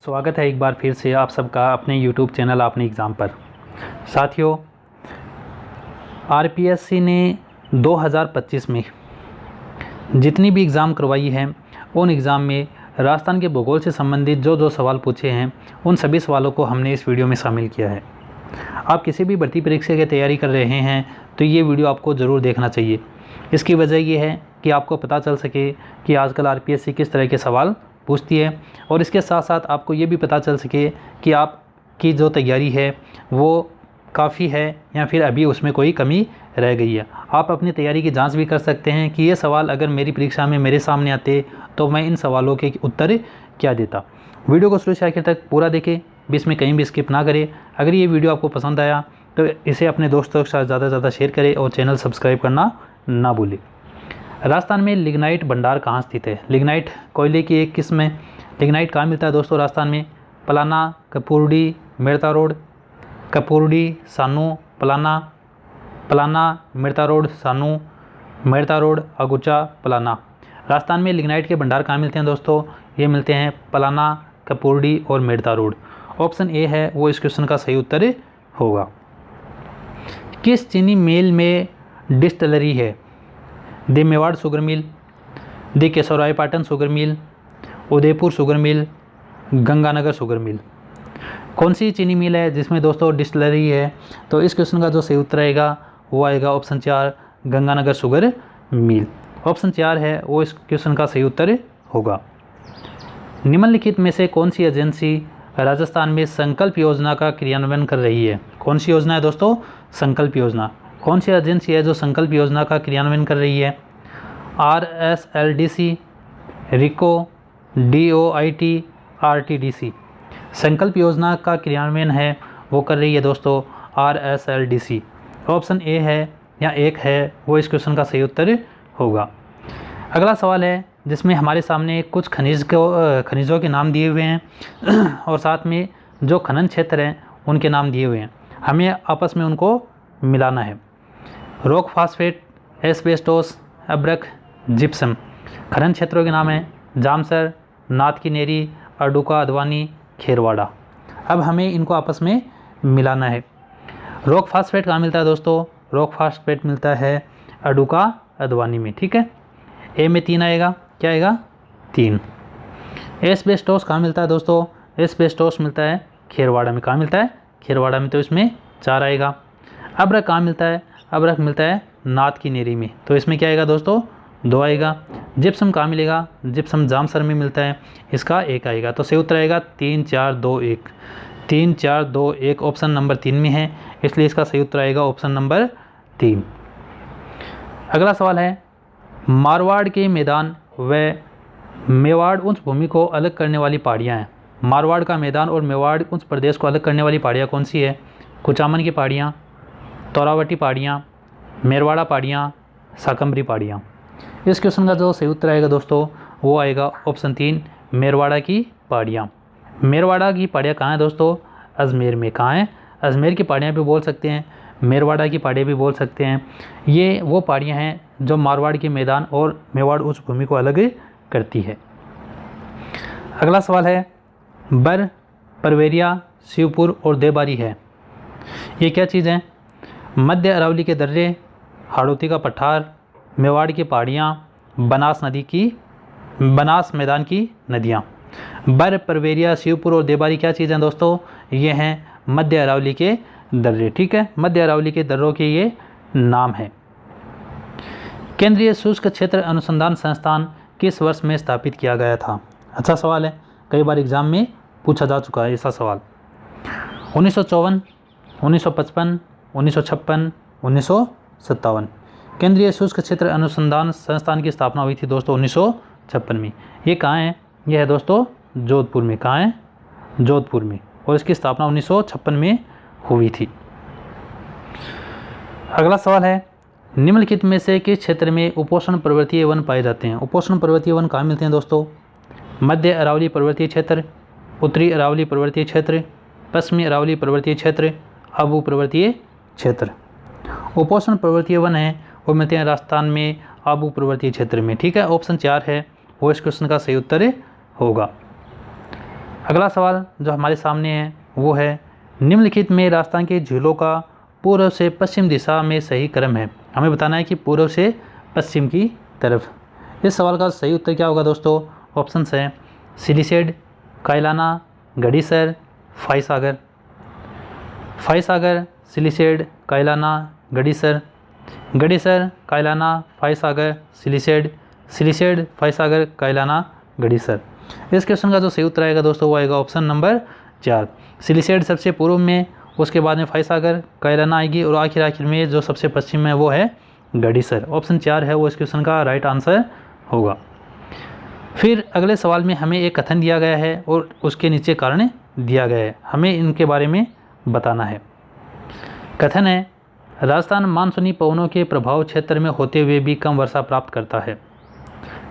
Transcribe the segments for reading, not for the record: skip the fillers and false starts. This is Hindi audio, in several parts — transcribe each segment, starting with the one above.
स्वागत है एक बार फिर से आप सबका अपने YouTube चैनल अपने एग्ज़ाम पर। साथियों, आरपीएससी ने 2025 में जितनी भी एग्ज़ाम करवाई है उन एग्ज़ाम में राजस्थान के भूगोल से संबंधित जो सवाल पूछे हैं उन सभी सवालों को हमने इस वीडियो में शामिल किया है। आप किसी भी भर्ती परीक्षा की तैयारी कर रहे हैं तो ये वीडियो आपको ज़रूर देखना चाहिए। इसकी वजह ये है कि आपको पता चल सके कि आजकल आरपीएससी किस तरह के सवाल पूछती है और इसके साथ साथ आपको ये भी पता चल सके कि आपकी जो तैयारी है वो काफ़ी है या फिर अभी उसमें कोई कमी रह गई है। आप अपनी तैयारी की जांच भी कर सकते हैं कि ये सवाल अगर मेरी परीक्षा में मेरे सामने आते तो मैं इन सवालों के उत्तर क्या देता। वीडियो को शुरू से आखिर तक पूरा देखें, बीच में कहीं भी स्किप ना करें। अगर ये वीडियो आपको पसंद आया तो इसे अपने दोस्तों के साथ ज़्यादा से ज़्यादा शेयर करें और चैनल सब्सक्राइब करना ना भूलें। राजस्थान में लिग्नाइट भंडार कहाँ स्थित है? लिग्नाइट कोयले की एक किस्म है। लिग्नाइट कहाँ मिलता है दोस्तों राजस्थान में? पलाना, कपूरडी, मेड़ता रोड, कपूरडी, सानू, पलाना, मेड़ता रोड, सानू, मेड़ता रोड, अगुचा, पलाना। राजस्थान में लिग्नाइट के भंडार कहाँ मिलते हैं दोस्तों? ये मिलते हैं पलाना, कपूरडी और मेड़ता रोड। ऑप्शन ए है वो इस क्वेश्चन का सही उत्तर होगा। किस चीनी मिल में डिस्टिलरी है? The Mewar sugar mill, the Keshoraipatan sugar mill, Udaipur sugar mill, Ganganagar sugar mill. कौन सी चीनी मिल है जिसमें दोस्तों डिस्टिलरी है? तो इस क्वेश्चन का जो सही उत्तर आएगा वो आएगा option 4, Ganganagar sugar mill. Option 4 है वो इस क्वेश्चन का सही उत्तर होगा। निम्नलिखित में से कौन सी एजेंसी राजस्थान में संकल्प योजना का क्रियान्वयन कर रही है? कौन सी योजना है दोस्तों? संकल्प योजना। कौन सी एजेंसी है जो संकल्प योजना का क्रियान्वयन कर रही है? RSLDC, रिको, DOIT, RTDC। संकल्प योजना का क्रियान्वयन है वो कर रही है दोस्तों RSLDC। ऑप्शन ए है या एक है वो इस क्वेश्चन का सही उत्तर होगा। अगला सवाल है जिसमें हमारे सामने कुछ खनिजों के नाम दिए हुए हैं और साथ में जो खनन क्षेत्र हैं उनके नाम दिए हुए हैं। हमें आपस में उनको मिलाना है। रॉक फास्फेट, एस्बेस्टोस, अब्रक, जिप्सम। खनन क्षेत्रों के नाम हैं जामसर, नाथ की नेरी, अडुका अदवानी, खेरवाड़ा। अब हमें इनको आपस में मिलाना है। रॉक फास्फेट कहाँ मिलता है दोस्तों? रॉक फास्फेट मिलता है अडुका अदवानी में, ठीक है। ए में 3 आएगा, क्या आएगा? 3। एस्बेस्टोस कहाँ मिलता है दोस्तों? एस्बेस्टोस मिलता है खेरवाड़ा में। कहाँ मिलता है? खेरवाड़ा में, तो इसमें 4 आएगा। अब्रक कहाँ मिलता है? अब्रक मिलता है नाथ की नेरी में, तो इसमें क्या आएगा दोस्तों? 2 आएगा। जिप्सम कहाँ मिलेगा? जिप्सम जामसर में मिलता है, इसका 1 आएगा। तो सही उत्तर आएगा 3, 4, 2, 1। 3, 4, 2, 1 ऑप्शन नंबर 3 में है, इसलिए इसका सही उत्तर आएगा ऑप्शन नंबर 3। अगला सवाल है मारवाड़ के मैदान व मेवाड़ उच्च भूमि को अलग करने वाली पहाड़ियाँ हैं। मारवाड़ का मैदान और मेवाड़ उच्च प्रदेश को अलग करने वाली पहाड़ियाँ कौन सी है? कुचामन की पहाड़ियाँ, तोरावटी पहाड़ियाँ, मेरवाड़ा पहाड़ियाँ, साकम्बरी पहाड़ियाँ। इस क्वेश्चन का जो सही उत्तर आएगा दोस्तों वो आएगा ऑप्शन 3, मेरवाड़ा की पहाड़ियाँ। मेरवाड़ा की पहाड़ियाँ कहाँ हैं दोस्तों? अजमेर में। कहाँ हैं? अजमेर की पहाड़ियाँ भी बोल सकते हैं, मेरवाड़ा की पहाड़ियाँ भी बोल सकते हैं। ये वो पहाड़ियाँ हैं जो मारवाड़ के मैदान और मेवाड़ उच्च भूमि को अलग करती है। अगला सवाल है बर, परवेरिया, शिवपुर और देवबारी है। ये क्या चीज़ है? मध्य अरावली के दर्रे, हाड़ौती का पठार, मेवाड़ की पहाड़ियाँ, बनास मैदान की नदियाँ। बर, परवेरिया, शिवपुर और देवबारी क्या चीज़ हैं दोस्तों? ये हैं मध्य अरावली के दर्रे, ठीक है। मध्य अरावली के दर्रों के ये नाम है। केंद्रीय शुष्क क्षेत्र अनुसंधान संस्थान किस वर्ष में स्थापित किया गया था? अच्छा सवाल है, कई बार एग्जाम में पूछा जा चुका है ऐसा सवाल। 1954, 1955, 1956, 1957। केंद्रीय शुष्क क्षेत्र अनुसंधान संस्थान की स्थापना हुई थी दोस्तों 1956 में। ये कहाँ है? यह है दोस्तों जोधपुर में। कहाँ है? जोधपुर में। और इसकी स्थापना 1956 में हुई थी। अगला सवाल है निम्नलिखित में से किस क्षेत्र में उपोष्ण पर्वतीय वन पाए जाते हैं? उपोष्ण पर्वतीय वन कहाँ मिलते हैं दोस्तों? मध्य अरावली पर्वतीय क्षेत्र, उत्तरी अरावली पर्वतीय क्षेत्र, पश्चिमी अरावली पर्वतीय क्षेत्र, आबू पर्वतीय क्षेत्र। उपोष्ण पर्वतीय वन है वो मिलते हैं राजस्थान में आबू पर्वतीय क्षेत्र में, ठीक है। ऑप्शन 4 है वो इस क्वेश्चन का सही उत्तर होगा। अगला सवाल जो हमारे सामने है वो है, निम्नलिखित में राजस्थान के झीलों का पूर्व से पश्चिम दिशा में सही क्रम है। हमें बताना है कि पूर्व से पश्चिम की तरफ। इस सवाल का सही उत्तर क्या होगा दोस्तों? ऑप्शंस हैं सिलीसेड, कायलाना, गढ़ीसर, फाइसागर। फाइसागर, सिलीसेड, कायलाना, गढ़ीसर। गढ़ीसर, कायलाना, फाइसागर, सिलीसेड। सिलीसेड, फाइसागर, कायलाना, गढ़ीसर। इस क्वेश्चन का जो सही उत्तर आएगा दोस्तों वो आएगा ऑप्शन नंबर 4। सिलीसेड सबसे पूर्व में, उसके बाद में फाइसागर, कायलाना आएगी और आखिर में जो सबसे पश्चिम में वो है गढ़ीसर। ऑप्शन 4 है वो इस क्वेश्चन का राइट आंसर होगा। फिर अगले सवाल में हमें एक कथन दिया गया है और उसके नीचे कारण दिया गया है, हमें इनके बारे में बताना है। कथन है, राजस्थान मानसूनी पवनों के प्रभाव क्षेत्र में होते हुए भी कम वर्षा प्राप्त करता है।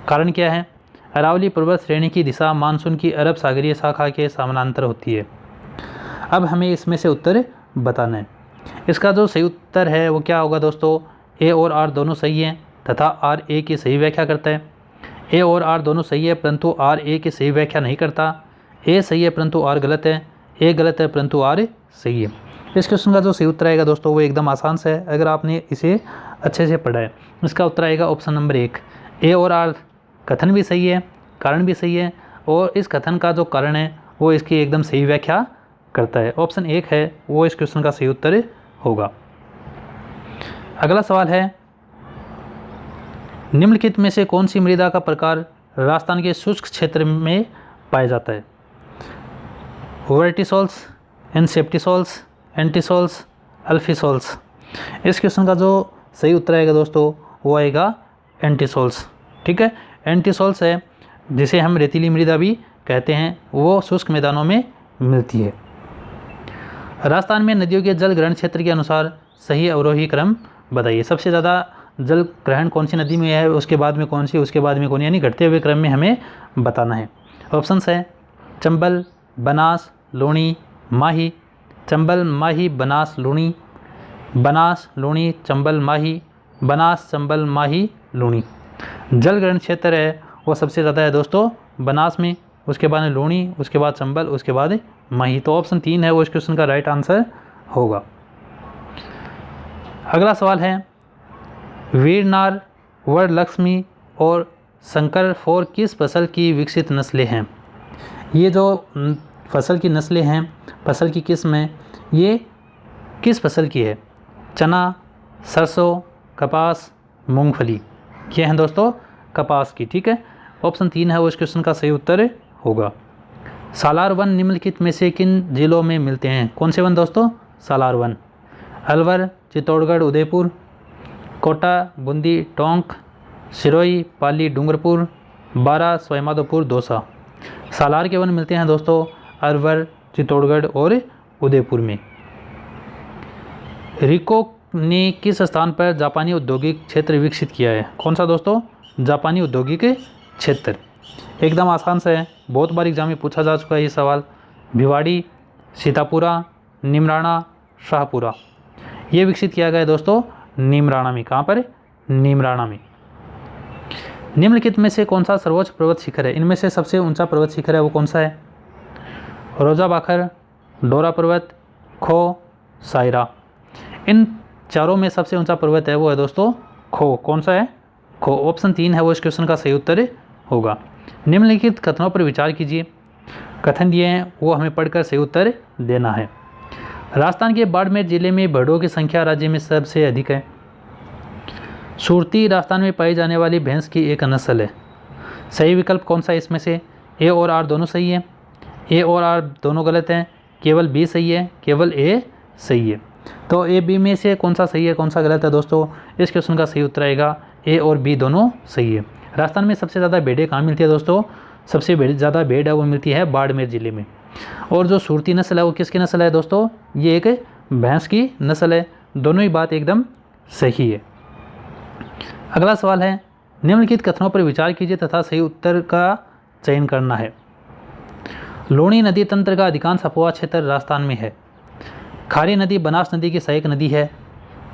कारण क्या है? अरावली पर्वत श्रेणी की दिशा मानसून की अरब सागरीय शाखा के समानांतर होती है। अब हमें इसमें से उत्तर बताना है। इसका जो सही उत्तर है वो क्या होगा दोस्तों? ए और आर दोनों सही हैं तथा आर ए की सही व्याख्या करता है। ए और आर दोनों सही है परंतु आर ए की सही व्याख्या नहीं करता। ए सही है परंतु आर गलत है। ए गलत है परंतु आर सही है। इस क्वेश्चन का जो सही उत्तर आएगा दोस्तों वो एकदम आसान से है, अगर आपने इसे अच्छे से पढ़ा है। इसका उत्तर आएगा ऑप्शन नंबर 1। ए और आर कथन भी सही है, कारण भी सही है और इस कथन का जो कारण है वो इसकी एकदम सही व्याख्या करता है। ऑप्शन 1 है वो इस क्वेश्चन का सही उत्तर होगा। अगला सवाल है, निम्नलिखित में से कौन सी मृदा का प्रकार राजस्थान के शुष्क क्षेत्र में पाया जाता है? Vertisols, inceptisols, entisols, alfisols. इस क्वेश्चन का जो सही उत्तर आएगा दोस्तों वो आएगा एंटीसोल्स। ठीक है, एंटीसोल्स है जिसे हम रेतीली मृदा भी कहते हैं, वो शुष्क मैदानों में मिलती है। राजस्थान में नदियों के जल ग्रहण क्षेत्र के अनुसार सही अवरोही क्रम बताइए। सबसे ज़्यादा जल ग्रहण कौन सी नदी में है, उसके बाद में कौन सी, उसके बाद में कौन, यानी घटते हुए क्रम में हमें बताना है। ऑप्शंस है चंबल, बनास, लूणी, माही। चंबल, माही, बनास, लूणी। बनास, लूणी, चंबल, माही। बनास, चंबल, माही, लूणी। जल ग्रहण क्षेत्र है वो सबसे ज़्यादा है दोस्तों बनास में, उसके बाद में लूणी, उसके बाद चंबल, उसके बाद माही। तो ऑप्शन 3 है वो इस क्वेश्चन का राइट आंसर होगा। अगला सवाल है, वीरनार, वरलक्ष्मी और शंकर फोर किस फसल की विकसित नस्लें हैं? ये जो फसल की नस्लें हैं, फसल की किस्म है, ये किस फसल की है? चना, सरसों, कपास, मूंगफली। ये हैं दोस्तों कपास की। ठीक है, ऑप्शन 3 है वो इस क्वेश्चन का सही उत्तर होगा। सालार वन निम्नलिखित में से किन जिलों में मिलते हैं? कौन से वन दोस्तों? सालार वन। अलवर, चित्तौड़गढ़, उदयपुर। कोटा, बूंदी, टोंक, सिरोही, पाली, डूंगरपुर, बारा, सवाईमाधोपुर, दौसा। सालार के वन मिलते हैं दोस्तों अलवर, चित्तौड़गढ़ और उदयपुर में। रिको ने किस स्थान पर जापानी औद्योगिक क्षेत्र विकसित किया है? कौन सा दोस्तों? जापानी औद्योगिक क्षेत्र। एकदम आसान से है, बहुत बार एग्जाम में पूछा जा चुका है ये सवाल। भिवाड़ी, सीतापुरा, निमराना, शाहपुरा। ये विकसित किया गया है दोस्तों निमराना में। कहाँ पर? निमराना में। निम्नलिखित में से कौन सा सर्वोच्च पर्वत शिखर है? इनमें से सबसे ऊंचा पर्वत शिखर है वो कौन सा है? रोजा बाखर, डोरा पर्वत, खो, सायरा। इन चारों में सबसे ऊंचा पर्वत है वो है दोस्तों खो। कौन सा है? खो। ऑप्शन 3 है वो इस क्वेश्चन का सही उत्तर होगा। निम्नलिखित कथनों पर विचार कीजिए। कथन दिए हैं वो हमें पढ़कर सही उत्तर देना है। राजस्थान के बाड़मेर जिले में भेड़ों की संख्या राज्य में सबसे अधिक है। सुरती राजस्थान में पाई जाने वाली भैंस की एक नस्ल है। सही विकल्प कौन सा है इसमें से? ए और आर दोनों सही है, ए और आर दोनों गलत हैं, केवल बी सही है, केवल ए सही है। तो ए बी में से कौन सा सही है, कौन सा गलत है दोस्तों? इस क्वेश्चन का सही उत्तर आएगा ए और बी दोनों सही है। राजस्थान में सबसे ज़्यादा भेड़ें कहाँ मिलती है दोस्तों? सबसे ज़्यादा भेड़ है वो मिलती है बाड़मेर ज़िले में। और जो सुरती नस्ल है वो किसकी नस्ल है दोस्तों? ये एक भैंस की नस्ल है। दोनों ही बात एकदम सही है। अगला सवाल है, निम्नलिखित कथनों पर विचार कीजिए तथा सही उत्तर का चयन करना है। लूणी नदी तंत्र का अधिकांश अपवा क्षेत्र राजस्थान में है। खारी नदी बनास नदी की सहायक नदी है।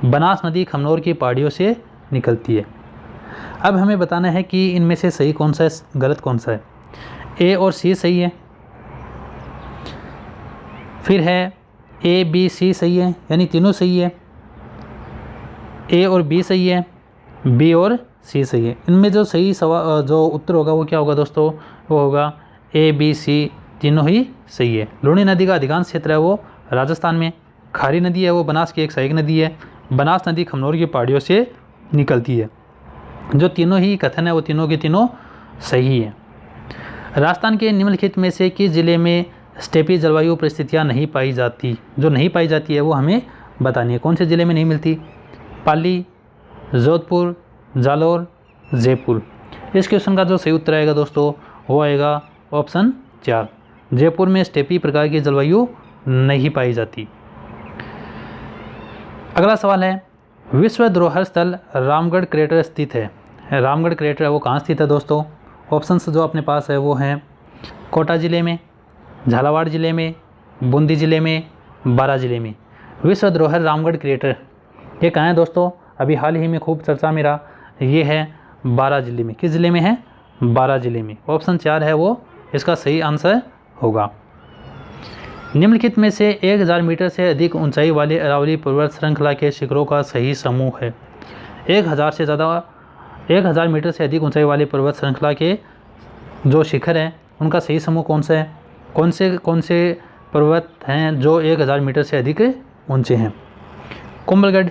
बनास नदी खमनोर की पहाड़ियों से निकलती है। अब हमें बताना है कि इनमें से सही कौन सा है, गलत कौन सा है। ए और सी सही है, फिर है ए बी सी सही है, यानी तीनों सही है। ए और बी सही है, बी और सी सही है। इनमें जो सही जो उत्तर होगा वो क्या होगा दोस्तों, वो होगा ए बी सी तीनों ही सही है। लूणी नदी का अधिकांश क्षेत्र है वो राजस्थान में। खारी नदी है वो बनास की एक सहायक नदी है। बनास नदी खमनोर की पहाड़ियों से निकलती है। जो तीनों ही कथन है वो तीनों के तीनों सही है। राजस्थान के निम्नलिखित में से किस जिले में स्टेपी जलवायु परिस्थितियाँ नहीं पाई जाती? जो नहीं पाई जाती है वो हमें बतानी है। कौन से ज़िले में नहीं मिलती? पाली, जोधपुर, जालौर, जयपुर। इस क्वेश्चन का जो सही उत्तर आएगा दोस्तों वो आएगा ऑप्शन 4। जयपुर में स्टेपी प्रकार की जलवायु नहीं पाई जाती। अगला सवाल है, विश्व धरोहर स्थल रामगढ़ क्रेटर स्थित है। रामगढ़ क्रेटर है वो कहाँ स्थित है दोस्तों? ऑप्शंस जो अपने पास है वो हैं कोटा ज़िले में, झालावाड़ ज़िले में, बूंदी ज़िले में, बारा ज़िले में। विश्व धरोहर रामगढ़ क्रेटर ये कहाँ है दोस्तों? अभी हाल ही में खूब चर्चा में रहा, ये है बारा ज़िले में। किस ज़िले में है? बारा ज़िले में। ऑप्शन 4 है वो इसका सही आंसर होगा। निम्नलिखित में से 1000 मीटर से अधिक ऊंचाई वाली अरावली पर्वत श्रृंखला के शिखरों का सही समूह है। 1000 मीटर से अधिक ऊंचाई वाली पर्वत श्रृंखला के जो शिखर हैं उनका सही समूह कौन सा है? कौन से पर्वत हैं जो 1000 मीटर से अधिक ऊंचे हैं? कुंभलगढ़,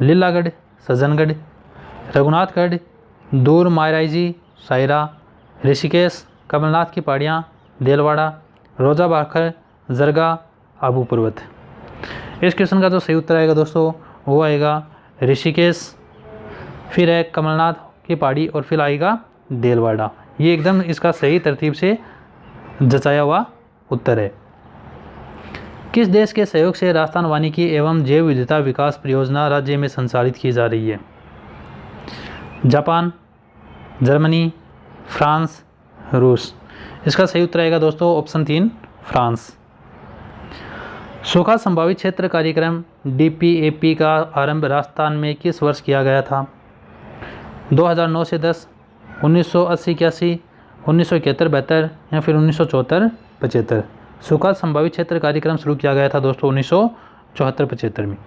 लीलागढ़, सज्जनगढ़, रघुनाथगढ़, दूर मायराइजी, सायरा, ऋषिकेश, कमलनाथ की पहाड़ियाँ, देलवाड़ा, रोजा भाखर, जरगा, आबू पर्वत। इस क्वेश्चन का जो सही उत्तर आएगा दोस्तों वो आएगा ऋषिकेश, फिर है कमलनाथ की पहाड़ी और फिर आएगा देलवाड़ा। ये एकदम इसका सही तरतीब से जचाया हुआ उत्तर है। किस देश के सहयोग से राजस्थान वानिकी एवं जैव विविधता विकास परियोजना राज्य में संचालित की जा रही है? जापान, जर्मनी, फ्रांस, रूस। इसका सही उत्तर आएगा दोस्तों ऑप्शन 3 फ्रांस। सूखा संभावित क्षेत्र कार्यक्रम DPAP का आरंभ राजस्थान में किस वर्ष किया गया था? 2009 से 10, 1980 81, 1971-72 या फिर 1974-75। सूखा संभावित क्षेत्र कार्यक्रम शुरू किया गया था दोस्तों 1974-75 में।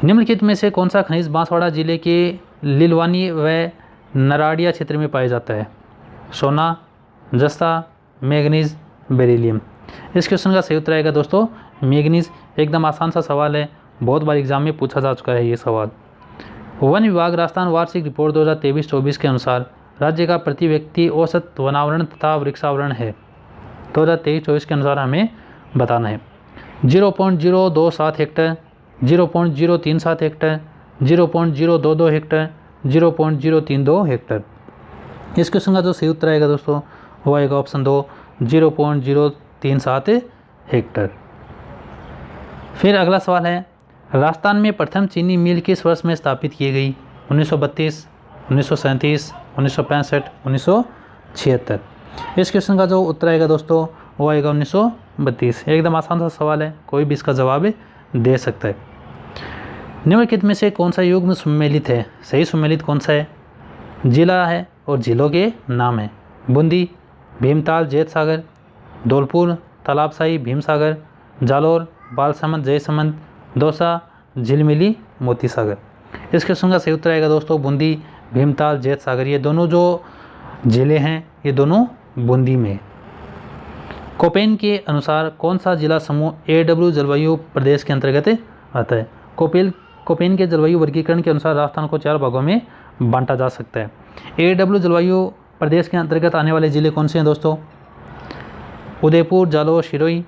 निम्नलिखित में से कौन सा खनिज बांसवाड़ा जिले के लिलवानी व नराड़िया क्षेत्र में पाया जाता है? सोना, जस्ता, मैग्नीज, बेरिलियम। इस क्वेश्चन का सही उत्तर आएगा दोस्तों मैग्नीज। एकदम आसान सा सवाल है, बहुत बार एग्जाम में पूछा जा चुका है ये सवाल। वन विभाग राजस्थान वार्षिक रिपोर्ट 2023-24 के अनुसार राज्य का प्रति व्यक्ति औसत वनावरण तथा वृक्षावरण है। 2023-24 के अनुसार हमें बताना है। 0.027 हेक्टर, 0.037 हेक्टर, 0.022 हेक्टर, 0.032 हेक्टर। इस क्वेश्चन का जो सही उत्तर आएगा दोस्तों वो आएगा ऑप्शन 2 0.037 हेक्टर। फिर अगला सवाल है, राजस्थान में प्रथम चीनी मिल किस वर्ष में स्थापित की गई? 1932, 1937, 1965, 1976। इस क्वेश्चन का जो उत्तर आएगा दोस्तों वो आएगा 1932। एकदम आसान सा सवाल है, कोई भी इसका जवाब दे सकता है। निम्नलिखित में से कौन सा युग्म सम्मिलित है? सही सम्मिलित कौन सा है? जिला है और जिलों के नाम है। बूंदी, भीमताल, जैत सागर, धौलपुर, तालाबसाही, भीमसागर, जालौर, बालसमंद, जयसमंद, दौसा, झिलमिली, मोती सागर। इस क्वेश्चन का सही उत्तर आएगा दोस्तों बूंदी, भीमताल, जैत सागर। ये दोनों जो जिले हैं ये दोनों बूंदी में। कोपेन के अनुसार कौन सा जिला समूह AW जलवायु प्रदेश के अंतर्गत आता है? कोपेन के जलवायु वर्गीकरण के अनुसार राजस्थान को 4 भागों में बांटा जा सकता है। AW जलवायु प्रदेश के अंतर्गत आने वाले ज़िले कौन से हैं दोस्तों? उदयपुर, जालौर, सिरोही,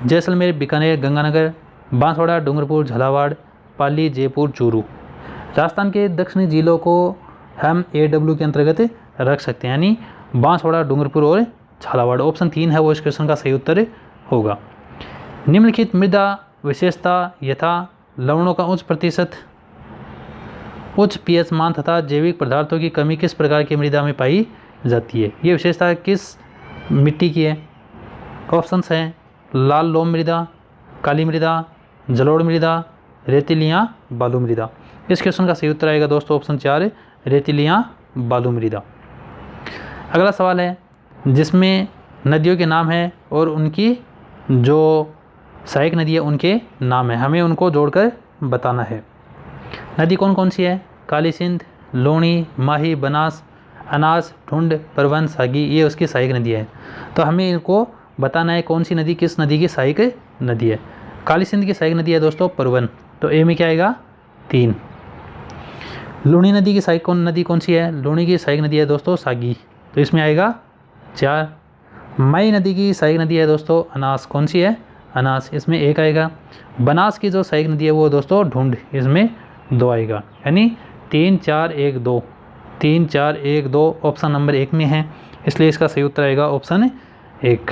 जैसलमेर, बीकानेर, गंगानगर, बांसवाड़ा, डूंगरपुर, झालावाड़, पाली, जयपुर, चूरू। राजस्थान के दक्षिणी जिलों को हम AW के अंतर्गत रख सकते हैं, यानी बांसवाड़ा, डूंगरपुर और झालावाड़। ऑप्शन 3 है वो इस क्वेश्चन का सही उत्तर होगा। निम्नलिखित मृदा विशेषता यथा लवणों का उच्च प्रतिशत, उच्च pH मान तथा जैविक पदार्थों की कमी किस प्रकार की मृदा में पाई जाती है? ये विशेषता किस मिट्टी की है? ऑप्शंस हैं लाल लोम मृदा, काली मृदा, जलोढ़ मृदा, रेतीलियाँ, बालू मृदा। इस क्वेश्चन का सही उत्तर आएगा दोस्तों ऑप्शन 4 रेतीलियाँ, बालू मृदा। अगला सवाल है जिसमें नदियों के नाम है और उनकी जो सहायक नदी है उनके नाम है, हमें उनको जोड़कर बताना है। नदी कौन कौन सी है? काली सिंध, लूणी, माही, बनास, अनास, ढूंढ, परवन, सागी, ये उसकी सहायक नदी है। तो हमें इनको बताना है कौन सी नदी किस नदी की सहायक नदी है। काली सिंध की सहायक नदी है दोस्तों परवन, तो ए में क्या आएगा 3। लूणी नदी की सहायक नदी कौन सी है? लूणी की सहायक नदी है दोस्तों सागी, तो इसमें आएगा 4। मई नदी की सहायक नदी है दोस्तों अनास, कौन सी है? अनास, इसमें 1 आएगा। बनास की जो सहायक नदी है वो दोस्तों ढूंढ, इसमें 2 आएगा, यानी 3 4 1 2, 3 4 1 2 ऑप्शन नंबर 1 में है, इसलिए इसका सही उत्तर आएगा ऑप्शन 1।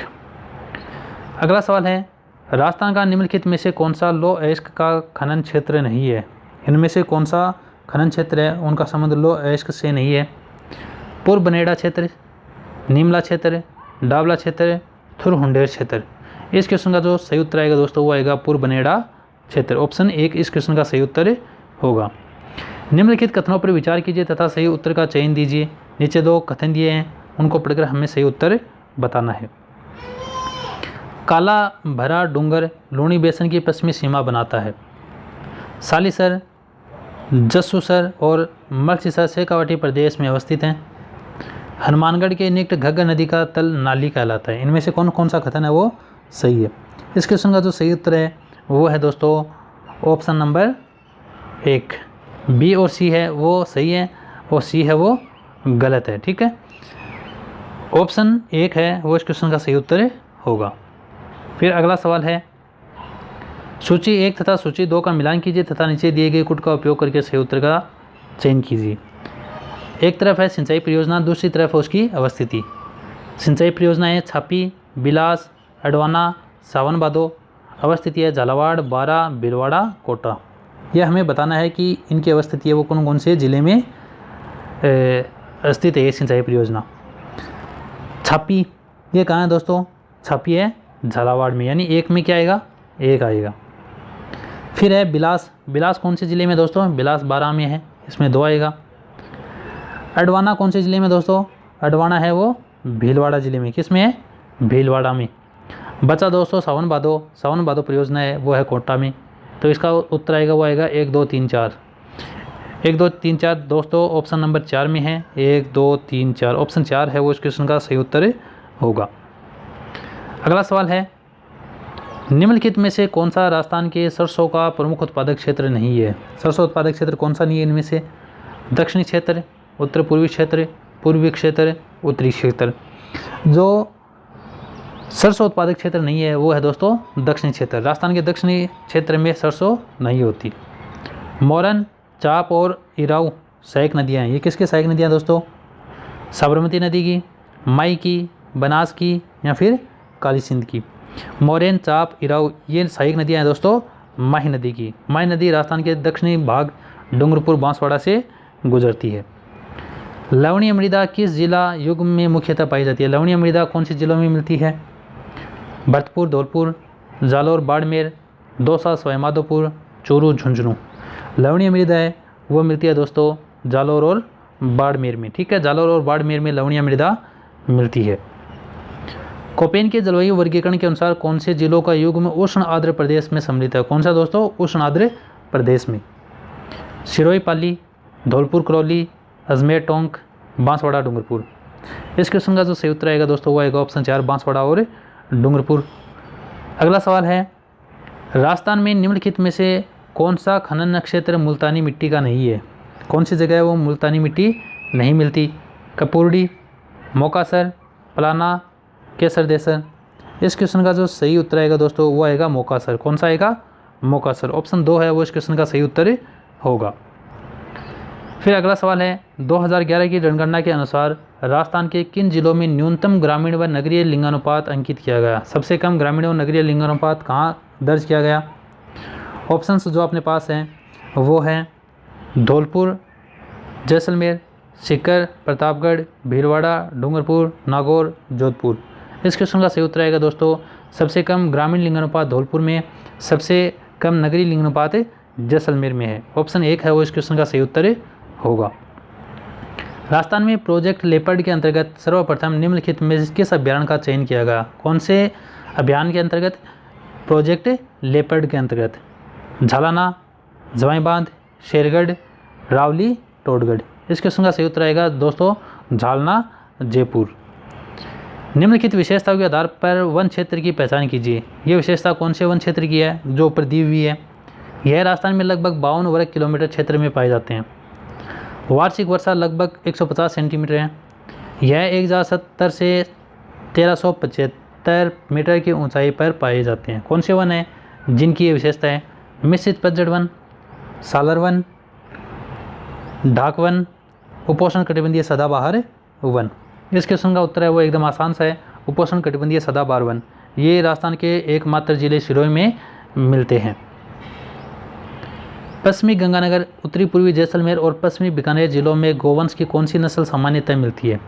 अगला सवाल है, राजस्थान का निम्नलिखित में से कौन सा लौह अयस्क का खनन क्षेत्र नहीं है? इनमें से कौन सा खनन क्षेत्र है उनका संबंध लौह अयस्क से नहीं है? पूर्व बनेड़ा क्षेत्र, नीमला क्षेत्र, डावला क्षेत्र, थुरहुंडेर क्षेत्र। इस क्वेश्चन का जो सही उत्तर आएगा दोस्तों वो आएगा पूर्व बनेड़ा क्षेत्र, ऑप्शन 1 इस क्वेश्चन का सही उत्तर होगा। निम्नलिखित कथनों पर विचार कीजिए तथा सही उत्तर का चयन दीजिए। नीचे 2 कथन दिए हैं, उनको पढ़कर हमें सही उत्तर बताना है। काला भरा डूंगर लूणी बेसन की पश्चिमी सीमा बनाता है। सालिसर, जस्सूसर और मर्कसीसर शेखावाटी प्रदेश में अवस्थित हैं। हनुमानगढ़ के निकट घग्गर नदी का तल नाली कहलाता है। इनमें से कौन कौन सा कथन है वो सही है? इस क्वेश्चन का जो सही उत्तर है वो है दोस्तों ऑप्शन नंबर 1। बी और सी है वो सही है और सी है वो गलत है, ठीक है। ऑप्शन 1 है वो इस क्वेश्चन का सही उत्तर होगा। फिर अगला सवाल है, सूची 1 तथा सूची 2 का मिलान कीजिए तथा नीचे दिए गए कुट का उपयोग करके सही उत्तर का चयन कीजिए। एक तरफ है सिंचाई परियोजना, दूसरी तरफ है उसकी अवस्थिति। सिंचाई परियोजना है छापी, बिलास, अडवाना, सावन भादो। अवस्थिति है झालावाड़, बारा, भीलवाड़ा, कोटा। यह हमें बताना है कि इनकी अवस्थिति है वो कौन कौन से ज़िले में स्थित है ये सिंचाई परियोजना। छापी ये कहाँ है दोस्तों? छापी है झालावाड़ में, यानी 1 में क्या आएगा? 1 आएगा। फिर है बिलास, बिलास कौन से ज़िले में दोस्तों? बिलास बारा में है, इसमें 2 आएगा। अडवाना कौन से ज़िले में दोस्तों? अडवाना है वो भीलवाड़ा ज़िले में, किस में है? भीलवाड़ा में। बचा दोस्तों सावन भादो, सावन भादो परियोजना है वो है कोटा में, तो इसका उत्तर आएगा वो आएगा 1 2 3 4। 1 2 3 4 दोस्तों ऑप्शन नंबर 4 में है। 1 2 3 4 ऑप्शन 4 है वो इस क्वेश्चन का सही उत्तर होगा। अगला सवाल है, निम्नलिखित में से कौन सा राजस्थान के सरसों का प्रमुख उत्पादक क्षेत्र नहीं है? सरसों उत्पादक क्षेत्र कौन सा नहीं है इनमें से? दक्षिणी क्षेत्र, उत्तर पूर्वी क्षेत्र, पूर्वी क्षेत्र, उत्तरी क्षेत्र। जो सरसों उत्पादक क्षेत्र नहीं है वो है दोस्तों दक्षिणी क्षेत्र। राजस्थान के दक्षिणी क्षेत्र में सरसों नहीं होती। मोरन, चाप और इराऊ सहायक नदियाँ हैं। ये किसकी सहायक नदियाँ दोस्तों? साबरमती नदी की, माई की, बनास की या फिर काली सिंध की। मोरन, चाप, इराऊ ये सहायक नदियाँ हैं दोस्तों माही नदी की। माही नदी राजस्थान के दक्षिणी भाग डूंगरपुर बांसवाड़ा से गुजरती है। लवणीय मृदा किस जिला युग में मुख्यतः पाई जाती है? लवणीय मृदा कौन से जिलों में मिलती है? भरतपुर, धौलपुर, जालौर, बाड़मेर, दौसा, सवाईमाधोपुर, चूरू, झुंझुनू। लवणीय मृदा है वो मिलती है दोस्तों जालौर और बाड़मेर में, ठीक है। जालौर और बाड़मेर में लवणीय मृदा मिलती है। कोपेन के जलवायु वर्गीकरण के अनुसार कौन से जिलों का युग्म उष्ण आर्द्र प्रदेश में सम्मिलित है? कौन सा दोस्तों? उष्ण आर्द्र प्रदेश में। सिरोही पाली, धौलपुर करौली, अजमेर टोंक, बांसवाड़ा डूंगरपुर। इस क्वेश्चन का जो सही उत्तर आएगा दोस्तों वो आएगा ऑप्शन 4 बांसवाड़ा और डूंगरपुर। अगला सवाल है, राजस्थान में निम्नलिखित में से कौन सा खनन क्षेत्र मुल्तानी मिट्टी का नहीं है? कौन सी जगह है वो मुल्तानी मिट्टी नहीं मिलती? कपूरडी, मोकासर, पलाना, केसरदेसर। इस क्वेश्चन का जो सही उत्तर आएगा दोस्तों वो आएगा मोकासर। कौन सा आएगा? मोकासर। ऑप्शन 2 है वो इस क्वेश्चन का सही उत्तर होगा। फिर अगला सवाल है, 2011 की जनगणना के अनुसार राजस्थान के किन जिलों में न्यूनतम ग्रामीण व नगरीय लिंगानुपात अंकित किया गया? सबसे कम ग्रामीण व नगरीय लिंगानुपात कहाँ दर्ज किया गया? ऑप्शंस जो अपने पास हैं वो हैं धौलपुर, जैसलमेर, सीकर, प्रतापगढ़, भीलवाड़ा, डूंगरपुर, नागौर, जोधपुर। इस क्वेश्चन का सही उत्तर आएगा दोस्तों सबसे कम ग्रामीण लिंगानुपात धौलपुर में, सबसे कम नगरीय लिंगानुपात जैसलमेर में है। ऑप्शन 1 है वो इस क्वेश्चन का सही उत्तर होगा। राजस्थान में प्रोजेक्ट लेपर्ड के अंतर्गत सर्वप्रथम निम्नलिखित में किस अभ्यारण्य का चयन किया गया? कौन से अभियान के अंतर्गत, प्रोजेक्ट लेपर्ड के अंतर्गत। झालाना, जवाई बांध, शेरगढ़, रावली, टोडगढ़। इस क्वेश्चन का सही उत्तर आएगा दोस्तों झालना, जयपुर। निम्नलिखित विशेषताओं के आधार पर वन क्षेत्र की पहचान कीजिए। ये विशेषता कौन से वन क्षेत्र की है जो ऊपर दी हुई है? यह राजस्थान में लगभग 52 वर्ग किलोमीटर क्षेत्र में पाए जाते हैं। वार्षिक वर्षा लगभग 150 सेंटीमीटर है। यह 1070 से 1375 मीटर की ऊंचाई पर पाए जाते हैं। कौन से वन है जिनकी ये विशेषता है? मिश्रित पतझड़ वन, सालर वन, ढाक वन, उपोष्ण कटिबंधीय सदाबहार वन। इस क्वेश्चन का उत्तर है वो एकदम आसान सा है, उपोष्ण कटिबंधीय सदाबहार वन। ये राजस्थान के एकमात्र जिले सिरोही में मिलते हैं। पश्चिमी गंगानगर, उत्तरी पूर्वी जैसलमेर और पश्चिमी बीकानेर जिलों में गोवंश की कौन सी नस्ल सामान्यतः मिलती है?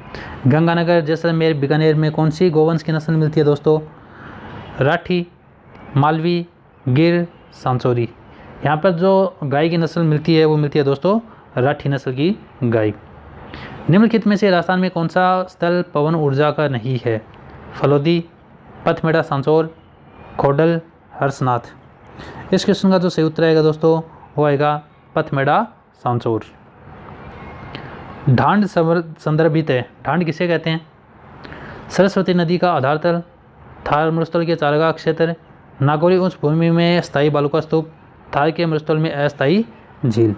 गंगानगर, जैसलमेर, बीकानेर में कौन सी गोवंश की नस्ल मिलती है दोस्तों? राठी, मालवी, गिर, सांचौरी। यहाँ पर जो गाय की नस्ल मिलती है वो मिलती है दोस्तों राठी नस्ल की गाय। निम्नलिखित में से राजस्थान में कौन सा स्थल पवन ऊर्जा का नहीं है? फलोदी, पथमेड़ा सांचौर, खोडल, हर्षनाथ। इस क्वेश्चन का जो सही उत्तर आएगा दोस्तों वो आएगा पथमेड़ा सांचौर। ढांड संदर्भित है। ढांड किसे कहते हैं? सरस्वती नदी का आधार तल, थार मरुस्थल के चारागाह क्षेत्र, नागौरी उच्च भूमि में स्थायी बालुका स्तूप, थार के मरुस्थल में अस्थायी झील।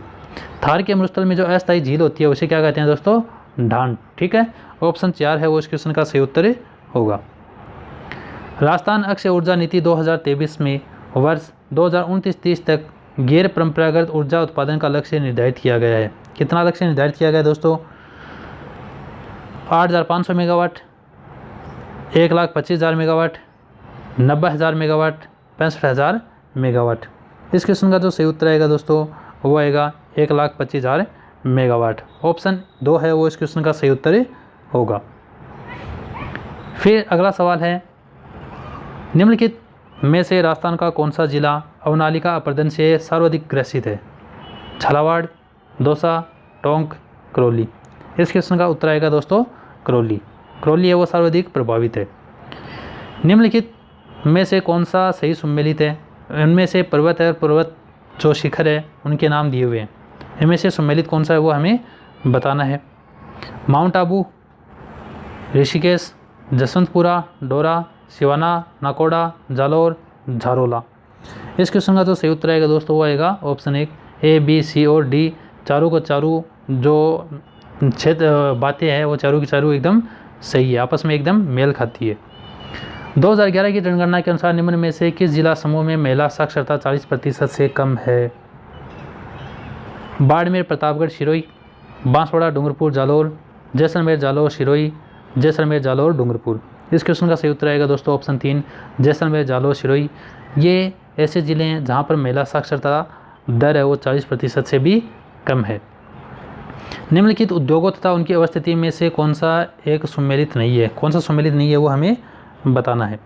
थार के मरुस्थल में जो अस्थायी झील होती है उसे क्या कहते हैं दोस्तों? ढांड। ठीक है, ऑप्शन 4 है वो इस क्वेश्चन का सही उत्तर होगा। राजस्थान अक्षय ऊर्जा नीति 2023 में वर्ष 2029-30 तक गैर परंपरागत ऊर्जा उत्पादन का लक्ष्य निर्धारित किया गया है। कितना लक्ष्य निर्धारित किया गया है दोस्तों? 8,500 मेगावाट, 1,25,000 मेगावाट, 90,000 मेगावाट, 65,000 मेगावाट। इस क्वेश्चन का जो सही उत्तर आएगा दोस्तों वो आएगा 1,25,000 मेगावाट। ऑप्शन 2 है वो इस क्वेश्चन का सही उत्तर होगा। फिर अगला सवाल है, निम्नलिखित में से राजस्थान का कौन सा जिला अवनालिका अपरदन से सर्वाधिक ग्रसित है? झालावाड़, दौसा, टोंक, करौली। इस क्वेश्चन का उत्तर आएगा दोस्तों करौली। करौली है वो सर्वाधिक प्रभावित है। निम्नलिखित में से कौन सा सही सम्मिलित है? इनमें से पर्वत है, पर्वत जो शिखर है उनके नाम दिए हुए हैं। इनमें से सम्मिलित कौन सा है वो हमें बताना है। माउंट आबू, ऋषिकेश, जसवंतपुरा, डोरा, सिवाना, नाकोड़ा, जालोर, झारोला। इस क्वेश्चन का जो सही उत्तर आएगा दोस्तों वो आएगा ऑप्शन 1, A, B, C और D। चारों को चारों जो क्षेत्र बातें हैं वो चारों की चारों एकदम सही है, आपस में एकदम मेल खाती है। 2011 की जनगणना के अनुसार निम्न में से किस जिला समूह में महिला साक्षरता 40% से कम है? बाड़मेर, प्रतापगढ़, सिरोही, बांसवाड़ा, डूंगरपुर, जालोर, जैसलमेर, जालोर, सिरोही, जैसलमेर, जालोर, डूंगरपुर। इस क्वेश्चन का सही उत्तर आएगा दोस्तों ऑप्शन 3, जैसलमेर, जालोर, सिरोही। ये ऐसे ज़िले हैं जहाँ पर महिला साक्षरता दर है वो 40% से भी कम है। निम्नलिखित उद्योगों तथा उनकी अवस्थिति में से कौन सा एक सम्मिलित नहीं है? कौन सा सम्मिलित नहीं है वो हमें बताना है।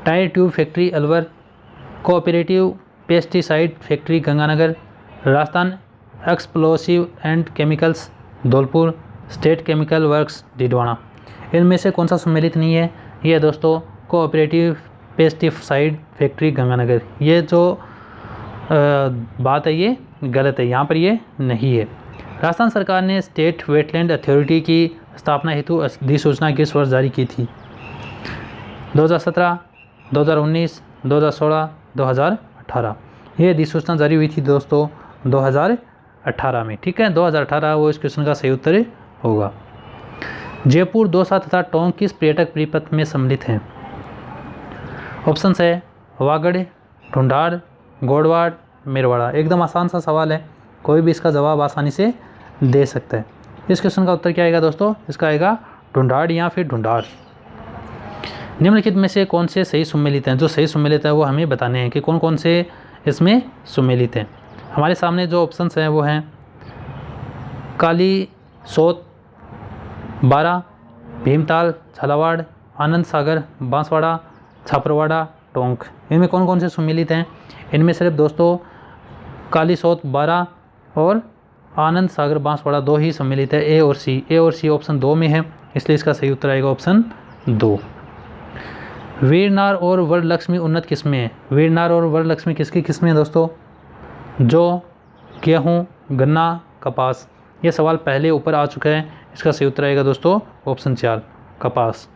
Tyre tube factory Alwar, cooperative pesticide factory Ganganagar, Rajasthan explosive and chemicals Dholpur, state chemical works Didwana. इनमें से कौन सा सम्मिलित नहीं है? ये दोस्तों कोऑपरेटिव पेस्टिसाइड फैक्ट्री गंगानगर। ये जो बात है ये गलत है, यहाँ पर ये नहीं है। राजस्थान सरकार ने स्टेट वेटलैंड अथॉरिटी की स्थापना हेतु अधिसूचना किस वर्ष जारी की थी? 2017, 2019, 2016, 2018। ये अधिसूचना जारी हुई थी दोस्तों 2018 में। ठीक है, 2018 वो इस क्वेश्चन का सही उत्तर होगा। जयपुर, दौसा तथा टोंक किस पर्यटक परिपथ में सम्मिलित हैं? ऑप्शन है वागड़, ढूंढाड़, गोडवाड़, मेरवाड़ा। एकदम आसान सा सवाल है, कोई भी इसका जवाब आसानी से दे सकता है। इस क्वेश्चन का उत्तर क्या आएगा दोस्तों? इसका आएगा ढूंढाड़ या फिर ढूंढाड़। निम्नलिखित में से कौन से सही सम्मिलित हैं? जो सही सम्मिलित है वो हमें बताने हैं कि कौन कौन से इसमें सम्मिलित हैं। हमारे सामने जो ऑप्शंस हैं वो हैं काली सोत, बारा, भीमताल, झालावाड़, आनंद सागर, बांसवाड़ा, छापरवाड़ा, टोंक। इनमें कौन कौन से सम्मिलित हैं? इनमें सिर्फ दोस्तों काली सोत, बारा और आनंद सागर, बांसवाड़ा 2 ही सम्मिलित है, ए और सी। ए और सी ऑप्शन 2 में है, इसलिए इसका सही उत्तर आएगा ऑप्शन 2। वीरनार और वरलक्ष्मी उन्नत किस्में हैं। वीरनार और वरलक्ष्मी किसकी किस्में हैं दोस्तों? जौ, गेहूँ, गन्ना, कपास। ये सवाल पहले ऊपर आ चुका है, इसका सही उत्तर आएगा दोस्तों ऑप्शन 4 कपास।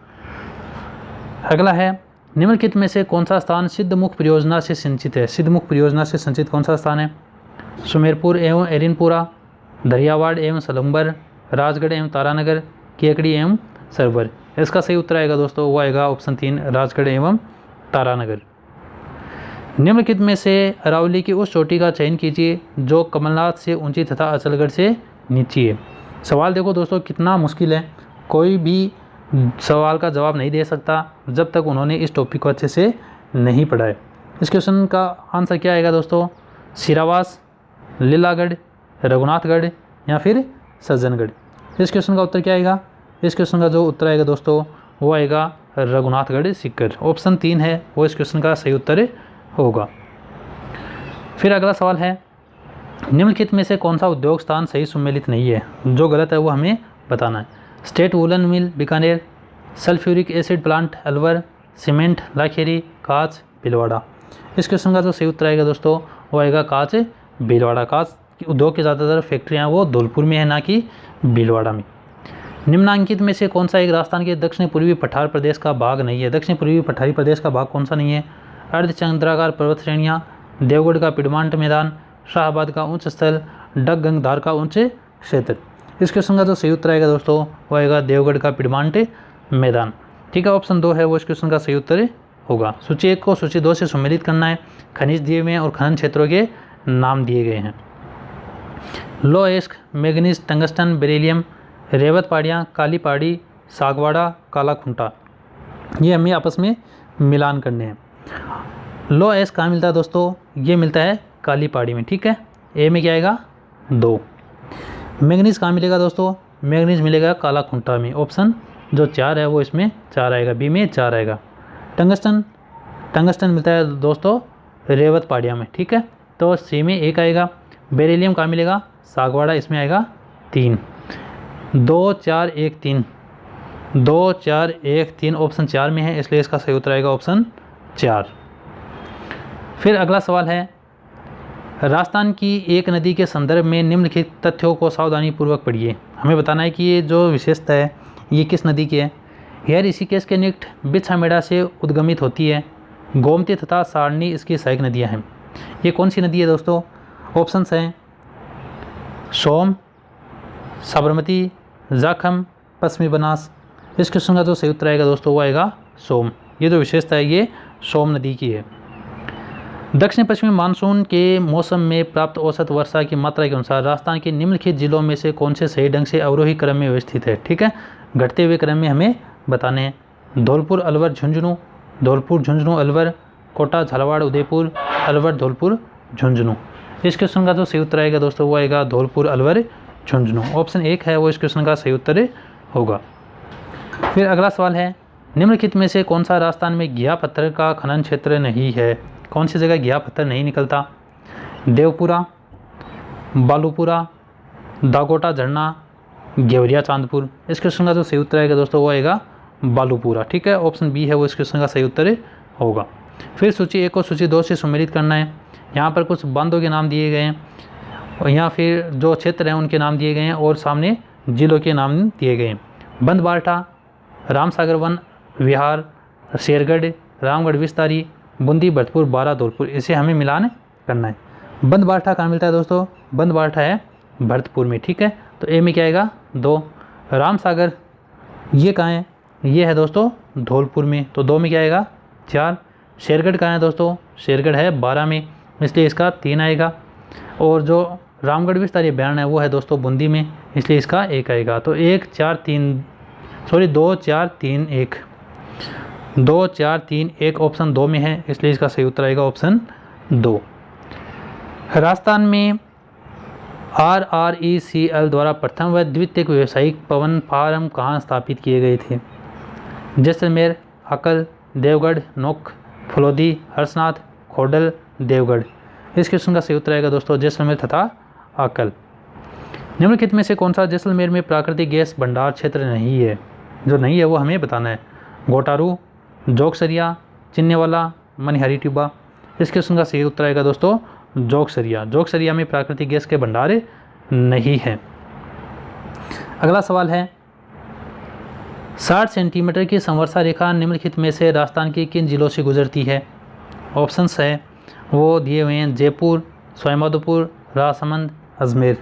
अगला है, निम्नलिखित में से कौन सा स्थान सिद्धमुख परियोजना से सिंचित है? सिद्धमुख परियोजना से सिंचित कौन सा स्थान है? सुमेरपुर एवं एरिनपुरा, दरियावाड़ एवं सलम्बर, राजगढ़ एवं तारानगर, केकड़ी एवं सरवर। इसका सही उत्तर आएगा दोस्तों, वो आएगा ऑप्शन 3 राजगढ़ एवं तारानगर। निम्नलिखित में से अरावली की उस चोटी का चयन कीजिए जो कमलनाथ से ऊंची तथा अचलगढ़ से नीची है। सवाल देखो दोस्तों कितना मुश्किल है, कोई भी सवाल का जवाब नहीं दे सकता जब तक उन्होंने इस टॉपिक को अच्छे से नहीं पढ़ा है। इस क्वेश्चन का आंसर क्या आएगा दोस्तों? सिरावास, लीलागढ़, रघुनाथगढ़ या फिर सज्जनगढ़। इस क्वेश्चन का उत्तर क्या आएगा? इस क्वेश्चन का जो उत्तर आएगा दोस्तों वो आएगा रघुनाथगढ़ सीकर। ऑप्शन 3 है वो इस क्वेश्चन का सही उत्तर होगा। फिर अगला सवाल है, निम्नलिखित में से कौन सा उद्योग स्थान सही सुमेलित नहीं है? जो गलत है वो हमें बताना है। State woollen mill Bikaner, sulphuric acid plant Alwar, cement Lakheri, कांच भीलवाड़ा। इस क्वेश्चन का जो सही उत्तर आएगा दोस्तों वो आएगा कांच भीलवाड़ा। कांच उद्योग की ज़्यादातर फैक्ट्रियाँ वो धौलपुर में है, ना कि भीलवाड़ा में। निम्नांकित में से कौन सा एक राजस्थान के दक्षिण पूर्वी पठार प्रदेश का भाग नहीं है? दक्षिण पूर्वी पठारी प्रदेश का भाग कौन सा नहीं है? अर्धचंद्राकार पर्वत श्रेणियाँ, देवगढ़ का पिडमांट मैदान, शाहबाद का उच्च स्थल, डग गंगधार का उच्च क्षेत्र। इस क्वेश्चन का जो सही उत्तर आएगा दोस्तों वो आएगा देवगढ़ का पिडमांट मैदान। ठीक है, ऑप्शन 2 है वो इस क्वेश्चन का सही उत्तर होगा। सूची 1 को सूची 2 से सम्मिलित करना है। खनिज दिए हुए हैं और खनन क्षेत्रों के नाम दिए गए हैं। लो एस्क, मैग्नीज, टंगस्टन, बेरिलियम, रेवत पहाड़ियाँ, काली पहाड़ी, सागवाड़ा, काला खुंटा। ये हमें आपस में मिलान करने हैं। लो एस्क कहाँ मिलता है दोस्तों? ये मिलता है काली पहाड़ी में। ठीक है, ए में क्या आएगा? 2। मैग्नीज कहाँ मिलेगा दोस्तों? मैग्नीज मिलेगा काला खुंटा में। ऑप्शन जो 4 है वो इसमें 4 आएगा, बी में 4 आएगा। टंगस्टन मिलता है दोस्तों रेवत पहाड़ियाँ में। ठीक है, तो सी में 1 आएगा। बेरिलियम कहाँ मिलेगा? सागवाड़ा, इसमें आएगा 3। 2 4 1 3, 2 4 1 3 ऑप्शन 4 में है, इसलिए इसका सही उत्तर आएगा ऑप्शन 4। फिर अगला सवाल है, राजस्थान की एक नदी के संदर्भ में निम्नलिखित तथ्यों को सावधानीपूर्वक पढ़िए। हमें बताना है कि ये जो विशेषता है ये किस नदी की है। यह ऋषिकेश के निकट बिछामेड़ा से उद्गमित होती है। गोमती तथा सारणी इसकी सहायक नदियाँ हैं। ये कौन सी नदी है दोस्तों? ऑप्शंस हैं सोम, साबरमती, जाखम, पश्चिमी बनास। इस क्वेश्चन का जो सही उत्तर आएगा दोस्तों वो आएगा सोम। ये जो विशेषता है ये सोम नदी की है। दक्षिण पश्चिमी मानसून के मौसम में प्राप्त औसत वर्षा की मात्रा के अनुसार राजस्थान के निम्नलिखित जिलों में से कौन से सही ढंग से अवरोही क्रम में व्यवस्थित है? ठीक है, घटते हुए क्रम में हमें बताने हैं। धौलपुर, अलवर, झुंझुनू, धौलपुर, झुंझुनू, अलवर, कोटा, झालावाड़, उदयपुर, अलवर, धौलपुर, झुंझुनू। इस क्वेश्चन का जो सही उत्तर आएगा दोस्तों वो आएगा धौलपुर, अलवर, झुंझुनू। ऑप्शन 1 है वो इस क्वेश्चन का सही उत्तर होगा। फिर अगला सवाल है, निम्नलिखित में से कौन सा राजस्थान में घिया पत्थर का खनन क्षेत्र नहीं है? कौन सी जगह घिया पत्थर नहीं निकलता? देवपुरा, बालूपुरा, दागोटा झरना, गेवरिया चांदपुर। इस क्वेश्चन का जो सही उत्तर आएगा दोस्तों वो आएगा बालूपुरा। ठीक है, ऑप्शन बी है वो इस क्वेश्चन का सही उत्तर होगा। फिर सूची 1 को सूची 2 से सम्मिलित करना है। यहाँ पर कुछ बांधों के नाम दिए गए हैं और यहाँ फिर जो क्षेत्र हैं उनके नाम दिए गए हैं और सामने जिलों के नाम दिए गए हैं। बंदबाल्टा, रामसागर वन विहार, शेरगढ़, रामगढ़ विस्तारी, बूंदी, भरतपुर, बारा, धौलपुर। इसे हमें मिलान करना है। बंदबाल्टा कहाँ मिलता है दोस्तों? बंदबाल्टा है भरतपुर में। ठीक है, तो ए में क्या आएगा? 2। रामसागर ये कहाँ है? ये है दोस्तों धौलपुर में, तो 2 में क्या आएगा? 4। शेरगढ़ कहाँ है दोस्तों? शेरगढ़ है 12 में, इसलिए इसका 3 आएगा। और जो रामगढ़ विस्तारी अभ्यारण्य है वो है दोस्तों बूंदी में, इसलिए इसका 1 आएगा। तो 2 4 3 1, 2 4 3 1 ऑप्शन 2 में है, इसलिए इसका सही उत्तर आएगा ऑप्शन 2। राजस्थान में RRECL द्वारा प्रथम व द्वितीयक व्यावसायिक पवन फार्म कहाँ स्थापित किए गए थे? जैसलमेर, अकल, देवगढ़, नोक, फलोदी, हर्षनाथ, खोडल, देवगढ़। इस क्वेश्चन का सही उत्तर आएगा दोस्तों जैसलमेर तथा अकल। निम्नलिखित में से कौन सा जैसलमेर में प्राकृतिक गैस भंडार क्षेत्र नहीं है? जो नहीं है वो हमें बताना है। गोटारू, जोगसरिया, चिन्नेवाला, मनिहारी टिब्बा। इस क्वेश्चन का सही उत्तर आएगा दोस्तों जोगसरिया। जोगसरिया में प्राकृतिक गैस के भंडार नहीं है। अगला सवाल है 60 सेंटीमीटर की संवर्षा रेखा निम्नलिखित में से राजस्थान के किन जिलों से गुजरती है? ऑप्शंस है वो दिए हुए हैं, जयपुर, सवाईमाधोपुर, राजसमंद, अजमेर।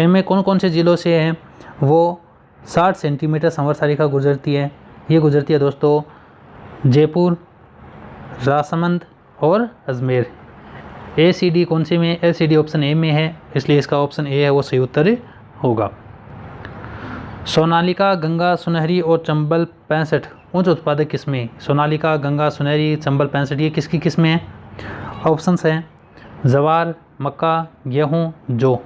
इनमें कौन कौन से ज़िलों से हैं वो 60 सेंटीमीटर संवर्षा रेखा गुजरती है? ये गुजरती है दोस्तों जयपुर, राजसमंद और अजमेर। ACD कौन से में? LCD ऑप्शन ए में है, इसलिए इसका ऑप्शन ए है वो सही उत्तर होगा। सोनालिका, गंगा, सुनहरी और चंबल 65 उच्च उत्पादक किस्में। सोनालिका, गंगा, सुनहरी, चंबल 65 ये किसकी किस्में हैं? ऑप्शंस हैं जवार, मक्का, गेहूँ, जौ।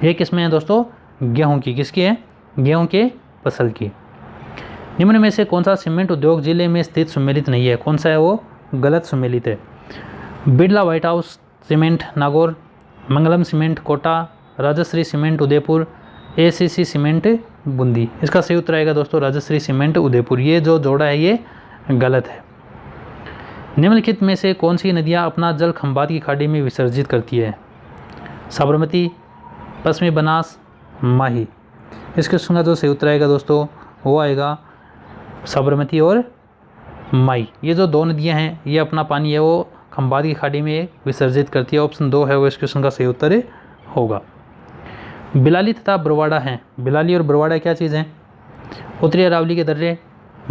ये किस्में हैं दोस्तों गेहूँ की। किसकी है? गेहूँ के फसल की। निम्न में से कौन सा सीमेंट उद्योग जिले में स्थित सुमेलित नहीं है? कौन सा है वो गलत सुमेलित है? Birla white house cement Nagaur, Mangalam cement Kota, Rajshree cement Udaipur, ACC cement Bundi. इसका सही उत्तर आएगा दोस्तों राजश्री सीमेंट उदयपुर। ये जो जोड़ा है ये गलत है। निम्नलिखित में से कौन सी नदियाँ अपना जल खंभात की खाड़ी में विसर्जित करती है? साबरमती, पश्चिमी बनास, माही। इस क्वेश्चन का जो सही उत्तर आएगा दोस्तों वो आएगा साबरमती और माई। ये जो दो नदियाँ हैं ये अपना पानी है वो खंभात की खाड़ी में विसर्जित करती है। ऑप्शन 2 है वो इस क्वेश्चन का सही उत्तर होगा। बिलाली तथा बरवाड़ा हैं। बिलाली और बरवाड़ा क्या चीज़ हैं? उत्तरी अरावली के दर्रे,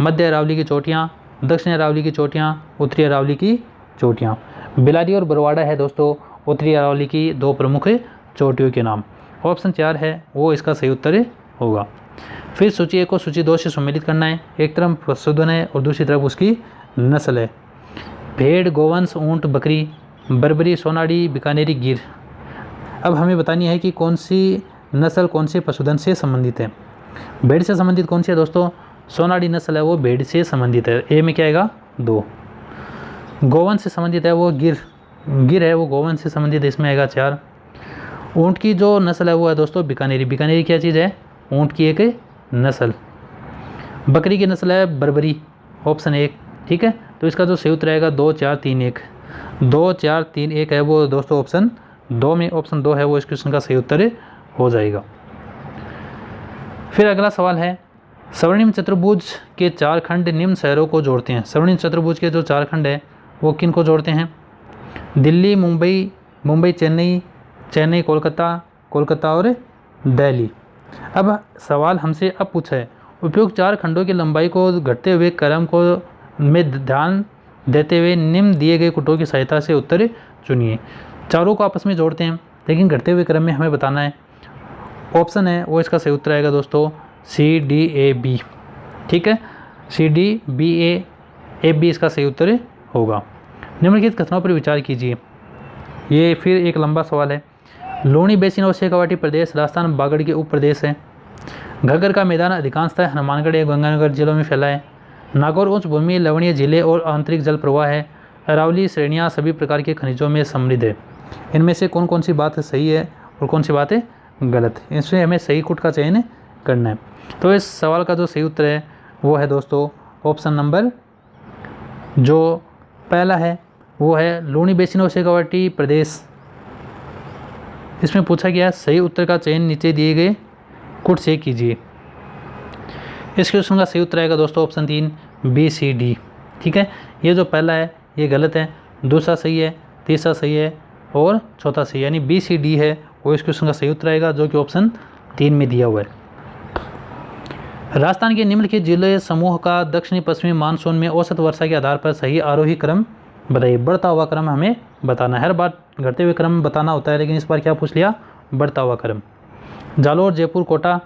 मध्य अरावली की चोटियाँ, दक्षिण अरावली की चोटियाँ, उत्तरी अरावली की चोटियाँ। बिलाली और बरवाड़ा है दोस्तों उत्तरी अरावली की दो प्रमुख चोटियों के नाम। ऑप्शन 4 है वो इसका सही उत्तर होगा। फिर सूची 1 को सूची 2 से सम्मिलित करना है। एक तरफ पशुधन है और दूसरी तरफ उसकी नस्ल है। भेड़, गोवंश, ऊँट, बकरी, बर्बरी, सोनाड़ी, बीकानेरी, गिर। अब हमें बतानी है कि कौन सी नस्ल कौन से पशुधन से संबंधित है। भेड़ से संबंधित कौन सी है दोस्तों? सोनाड़ी नस्ल है वो भेड़ से संबंधित है। ए में क्या आएगा? 2। गोवंश से संबंधित है वो गिर है वो गोवंश से संबंधित है, इसमें आएगा 4। ऊँट की जो नस्ल है वो है दोस्तों बीकानेरी। बीकानेरी क्या चीज़ है? ऊँट की एक नस्ल। बकरी की नस्ल है बर्बरी, ऑप्शन 1। ठीक है, तो इसका जो सही उत्तर आएगा 2, 4, 3, 1। 2, 4, 3, 1 है वो दोस्तों ऑप्शन 2 में। ऑप्शन 2 है वो इस क्वेश्चन का सही उत्तर हो जाएगा। फिर अगला सवाल है स्वर्णिम चतुर्भुज के 4 खंड निम्न शहरों को जोड़ते हैं। स्वर्णिम चतुर्भुज के जो 4 खंड है वो किन को जोड़ते हैं? दिल्ली, मुंबई, मुंबई चेन्नई, चेन्नई कोलकाता, कोलकाता और दिल्ली। अब सवाल हमसे अब पूछा है उपयुक्त 4 खंडों की लंबाई को घटते हुए क्रम को में ध्यान देते हुए निम्न दिए गए कुटों की सहायता से उत्तर चुनिए। चारों को आपस में जोड़ते हैं लेकिन घटते हुए क्रम में हमें बताना है। ऑप्शन है वो इसका सही उत्तर आएगा दोस्तों CDAB। ठीक है, CDBAB इसका सही उत्तर होगा। निम्नलिखित कथनों पर विचार कीजिए। ये फिर एक लंबा सवाल है। लूणी बेसिन और शेखावाटी प्रदेश राजस्थान बागड़ के उप प्रदेश है। घग्गर का मैदान अधिकांशतः हनुमानगढ़ एवं गंगानगर जिलों में फैला है। नागौर उच्च भूमि, लवणीय झीलें और आंतरिक जल प्रवाह है। अरावली श्रेणियाँ सभी प्रकार के खनिजों में समृद्ध है। इनमें से कौन कौन सी बात सही है और कौन सी बात गलत है? इसमें हमें सही कुट का चयन करना है। तो इस सवाल का जो सही उत्तर है वो है दोस्तों ऑप्शन नंबर जो पहला है वो है लूणी बेसिन और शेखावाटी प्रदेश। इसमें पूछा गया सही उत्तर का चयन नीचे दिए गए कुट से कीजिए। इस क्वेश्चन का सही उत्तर आएगा दोस्तों ऑप्शन 3 BCD। ठीक है, ये जो पहला है ये गलत है, दूसरा सही है, तीसरा सही है और चौथा सही, यानी BCD है वो इस क्वेश्चन का सही उत्तर आएगा जो कि ऑप्शन 3 में दिया हुआ है। राजस्थान के निम्नलिखित जिले समूह का दक्षिणी पश्चिमी मानसून में औसत वर्षा के आधार पर सही आरोही क्रम बताइए। बढ़ता हुआ क्रम हमें बताना है। हर बार घटते हुए क्रम बताना होता है लेकिन इस बार क्या पूछ लिया? बढ़ता हुआ क्रम। जालोर, जयपुर, कोटा,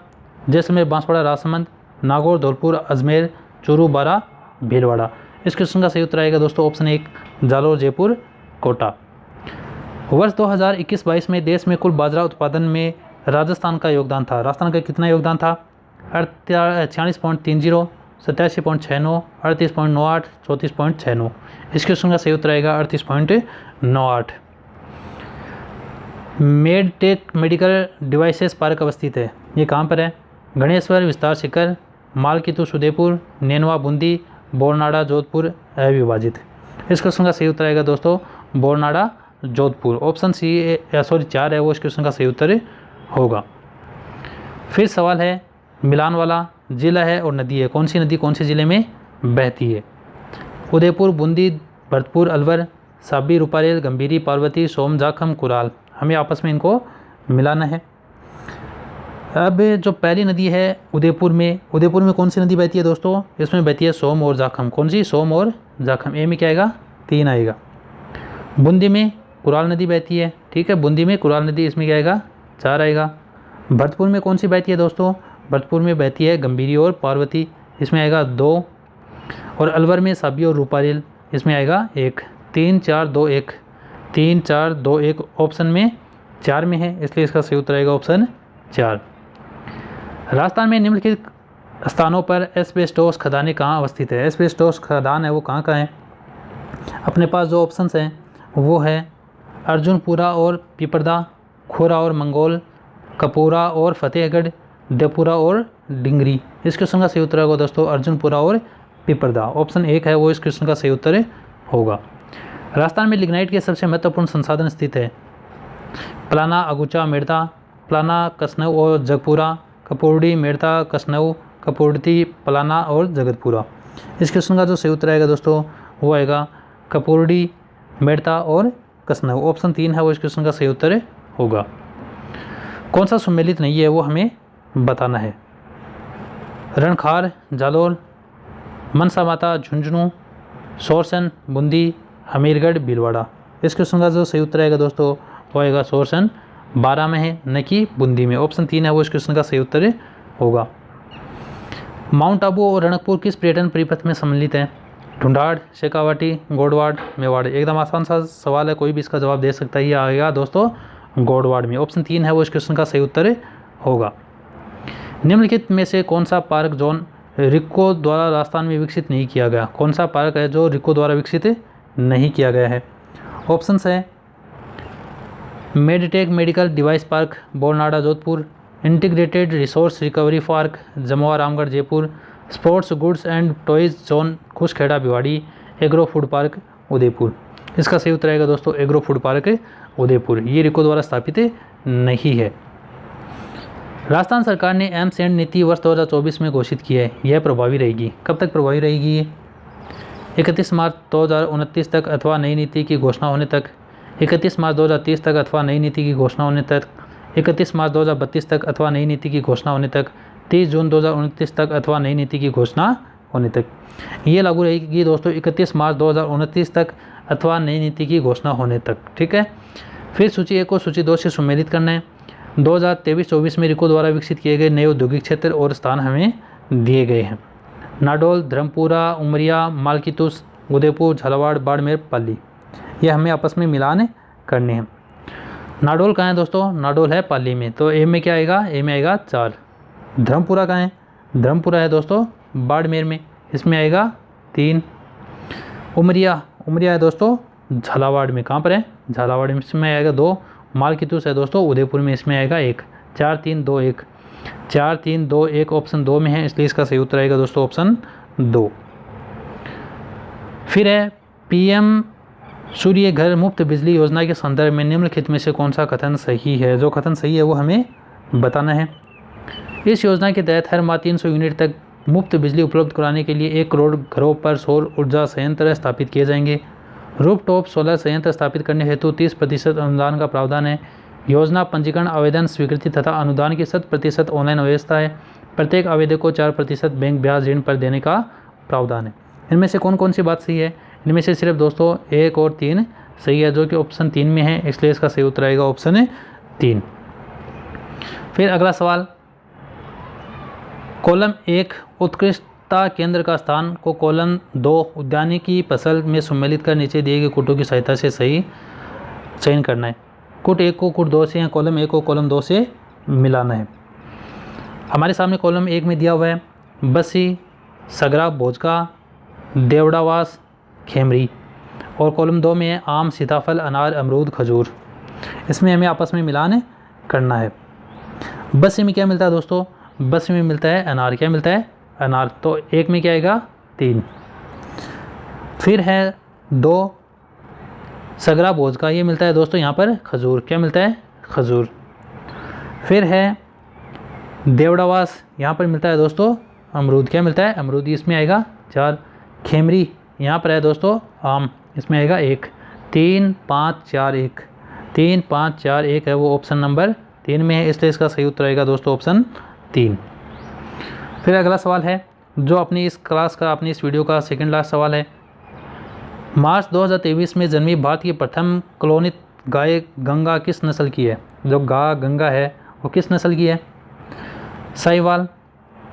जैसलमेर, बांसवाड़ा, राजसमंद, नागौर, धौलपुर, अजमेर, चूरू, बारा, भीलवाड़ा। इस क्वेश्चन का सही उत्तर आएगा दोस्तों ऑप्शन 1 जालोर, जयपुर, कोटा। वर्ष 2021-22 में देश में कुल बाजरा उत्पादन में राजस्थान का योगदान था। राजस्थान का कितना योगदान था? 46.30, 87.69, 38.98, 34.69। इस क्वेश्चन का सही उत्तर आएगा 38.98। मेडटेक मेडिकल डिवाइसेस पार्क अवस्थित है। ये कहाँ पर है? गणेश्वर, विस्तार शिखर, मालकीतु, उदयपुर, नैनवा, बूंदी, बोरनाड़ा जोधपुर अविभाजित। इस क्वेश्चन का सही उत्तर आएगा दोस्तों बोरनाड़ा जोधपुर। ऑप्शन सी सॉरी 4 है वो इस क्वेश्चन का सही उत्तर होगा। फिर सवाल है मिलान वाला, जिला है और नदी है, कौन सी नदी कौन से ज़िले में बहती है? उदयपुर, बूंदी, भरतपुर, अलवर, साबी, रूपारेल, गंभीरी, पार्वती, सोम, जाखम, कुराल। हमें आपस में इनको मिलाना है। अब जो पहली नदी है उदयपुर में कौन सी नदी बहती है दोस्तों? इसमें बहती है सोम और जाखम। कौन सी? सोम और जाखम। ए में क्या आएगा? 3 आएगा। बूंदी में कुराल नदी बहती है, ठीक है, बूंदी में कुराल नदी, इसमें क्या आएगा? 4 आएगा। भरतपुर में कौन सी बहती है दोस्तों? भरतपुर में बहती है गंभीरी और पार्वती, इसमें आएगा 2। और अलवर में साबी और रूपारेल, इसमें आएगा 1। 3 4 2 1, 3 4 2 1 ऑप्शन में 4 में है, इसलिए इसका सही उत्तर आएगा ऑप्शन 4। राजस्थान में निम्नलिखित स्थानों पर एस्बेस्टोस खदानें कहाँ अवस्थित है? एस्बेस्टोस खदान है वो कहाँ का है? अपने पास जो ऑप्शंस हैं वो है अर्जुनपुरा और पिपरदा, खोरा और मंगोल, कपूरा और फतेहगढ़, देपुरा और डिंगरी। इस क्वेश्चन का सही उत्तर होगा दोस्तों अर्जुनपुरा और पिपरदा। ऑप्शन 1 है वो इस क्वेश्चन का सही उत्तर होगा। राजस्थान में लिग्नाइट के सबसे महत्वपूर्ण संसाधन स्थित है? पलाना, अगुचा, मेड़ता, पलाना, कसनऊ और जगपुरा, कपूर्डी, मेड़ता, कसनऊ, कपूर्ती, पलाना और जगतपुरा। इस क्वेश्चन का जो सही उत्तर आएगा दोस्तों वो आएगा कपूर्डी, मेड़ता और कसनऊ। ऑप्शन 3 है वो इस क्वेश्चन का सही उत्तर होगा। कौन सा सम्मिलित नहीं है वो हमें बताना है? रणखार, जालोर, मनसा माता, झुंझुनू, सोरसन, बूंदी, हमीरगढ़, भीलवाड़ा। इस क्वेश्चन का जो सही उत्तर आएगा दोस्तों वो आएगा सोरसन 12 में है, न कि बूंदी में। ऑप्शन 3 है वो इस क्वेश्चन का सही उत्तर होगा। माउंट आबू और रणकपुर किस पर्यटन परिपथ में सम्मिलित है? ढूंढाड़, शेखावाटी, गोडवाड़, मेवाड़। एकदम आसान सा सवाल है, कोई भी इसका जवाब दे सकता है। ये आएगा दोस्तों गोडवाड़ में। ऑप्शन 3 है वो इस क्वेश्चन का सही उत्तर होगा। निम्नलिखित में से कौन सा पार्क जोन रिको द्वारा राजस्थान में विकसित नहीं किया गया? कौन सा पार्क है जो रिको द्वारा विकसित नहीं किया गया है? ऑप्शंस है Meditech medical device park, Boranada Jodhpur, integrated resource recovery park, Jamua Ramgarh Jaipur, sports goods and toys zone Khushkhera Bhiwadi, agro food park Udaipur. इसका सही उत्तर आएगा दोस्तों एग्रो फूड पार्क उदयपुर। ये रिको द्वारा स्थापित नहीं है। राजस्थान सरकार ने एम्स एंड नीति वर्ष 2024 में घोषित की है, यह प्रभावी रहेगी। कब तक प्रभावी रहेगी ये? 31 मार्च 2029 तक अथवा नई नीति की घोषणा होने तक, 31 मार्च 2030 तक अथवा नई नीति की घोषणा होने तक, 31 मार्च 2032 तक अथवा नई नीति की घोषणा होने तक, 30 जून 2029 तक अथवा नई नीति की घोषणा होने तक। ये लागू रहेगी दोस्तों 31 मार्च 2029 तक अथवा नई नीति की घोषणा होने तक, ठीक है। फिर सूची 1 को सूची 2 से सम्मिलित करना है। 2023-24 में रिको द्वारा विकसित किए गए नए औद्योगिक क्षेत्र और स्थान हमें दिए गए हैं। नाडोल, धर्मपुरा, उमरिया, मालकीतुस, उदयपुर, झालावाड़, बाड़मेर, पाली। ये हमें आपस में मिलान करने हैं। नाडोल कहाँ है दोस्तों? नाडोल है पाली में, तो ए में क्या आएगा? ए में आएगा 4। धर्मपुरा कहाँ है? धर्मपुरा है दोस्तों बाड़मेर में, इसमें आएगा 3। उमरिया है दोस्तों झालावाड़ में, कहाँ पर है? झालावाड़ में, इसमें आएगा 2। मालकीतुस है दोस्तों उदयपुर में, इसमें आएगा 1। 4 3 2 1, 4 3 2 1 ऑप्शन 2 में है, इसलिए इसका सही उत्तर आएगा दोस्तों ऑप्शन 2। फिर है पीएम सूर्य घर मुफ्त बिजली योजना के संदर्भ में निम्नलिखित में से कौन सा कथन सही है? जो कथन सही है वो हमें बताना है। इस योजना के तहत हर माह 300 यूनिट तक मुफ्त बिजली उपलब्ध कराने के लिए 1 करोड़ घरों पर सौर ऊर्जा संयंत्र स्थापित किए जाएंगे। रूफटॉप सोलर संयंत्र स्थापित करने हेतु 30% अनुदान का प्रावधान है। योजना पंजीकरण, आवेदन, स्वीकृति तथा अनुदान की 100% ऑनलाइन व्यवस्था है। प्रत्येक आवेदक को 4% बैंक ब्याज ऋण पर देने का प्रावधान है। इनमें से कौन कौन सी बात सही है? इनमें से सिर्फ दोस्तों 1 और 3 सही है, जो कि ऑप्शन 3 में है, इसलिए इसका सही उत्तर आएगा ऑप्शन 3। फिर अगला सवाल, कॉलम 1 उत्कृष्टता केंद्र का स्थान को कॉलम 2 उद्यानिकी फसल में सम्मिलित कर नीचे दिए गए कूटों की सहायता से सही चयन करना है। कूट 1 को कूट 2 से या कॉलम 1 को कॉलम 2 से मिलाना है। हमारे सामने कॉलम 1 में दिया हुआ है बसी, सगरा, भोजका, देवड़ावास, खेमरी, और कॉलम 2 में है आम, सीताफल, अनार, अमरूद, खजूर। इसमें हमें आपस में मिलान करना है। बसी में क्या मिलता है दोस्तों? बस में मिलता है अनार। क्या मिलता है? अनार। तो 1 में क्या आएगा? 3। फिर है 2 सगरा भोज का, ये मिलता है दोस्तों यहाँ पर खजूर, क्या मिलता है खजूर। फिर है देवड़ावास, यहाँ पर मिलता है दोस्तों अमरूद, क्या मिलता है अमरूद, इसमें आएगा 4। खेमरी यहाँ पर है दोस्तों आम, इसमें आएगा 1। 3 5 4 1, 3 5 4 1 है वो ऑप्शन नंबर 3 में है, इसलिए इसका सही उत्तर आएगा दोस्तों ऑप्शन 3। फिर अगला सवाल है जो अपनी इस क्लास का, अपनी इस वीडियो का सेकंड लास्ट सवाल है। मार्च 2023 में जन्मी भारत की प्रथम क्लोनित गाय गंगा किस नस्ल की है? जो गंगा है वो किस नस्ल की है? साहिवाल,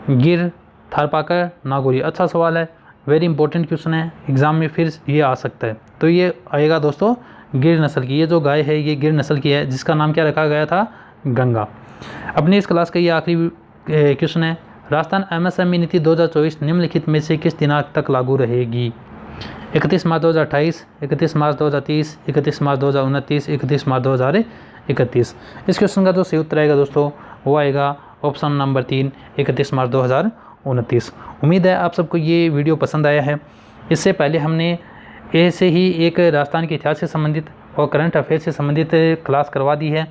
गिर, थारपाकर, नागौरी। अच्छा सवाल है, वेरी इंपॉर्टेंट क्वेश्चन है, एग्ज़ाम में फिर ये आ सकता है। तो ये आएगा दोस्तों गिर नस्ल की, ये जो गाय है ये गिर नस्ल की है, जिसका नाम क्या रखा गया था? गंगा। अपनी इस क्लास का ये आखिरी क्वेश्चन है, राजस्थान MSME नीति 2024 निम्नलिखित में से किस दिनांक तक लागू रहेगी? 31 मार्च 2028, 31 मार्च 2030, 31 मार्च 2029, 31 मार्च 2031। इस क्वेश्चन का जो सही उत्तर आएगा दोस्तों वो आएगा ऑप्शन नंबर 3, 31 मार्च 2029। उम्मीद है आप सबको ये वीडियो पसंद आया है। इससे पहले हमने ऐसे ही एक राजस्थान के इतिहास से संबंधित और करंट अफेयर से संबंधित क्लास करवा दी है।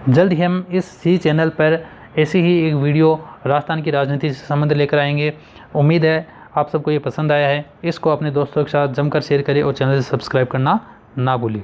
जल्द ही हम इसी चैनल पर ऐसी ही एक वीडियो राजस्थान की राजनीति से संबंध लेकर आएंगे। उम्मीद है आप सबको ये पसंद आया है। इसको अपने दोस्तों के साथ जमकर शेयर करें और चैनल से सब्सक्राइब करना ना भूलिए।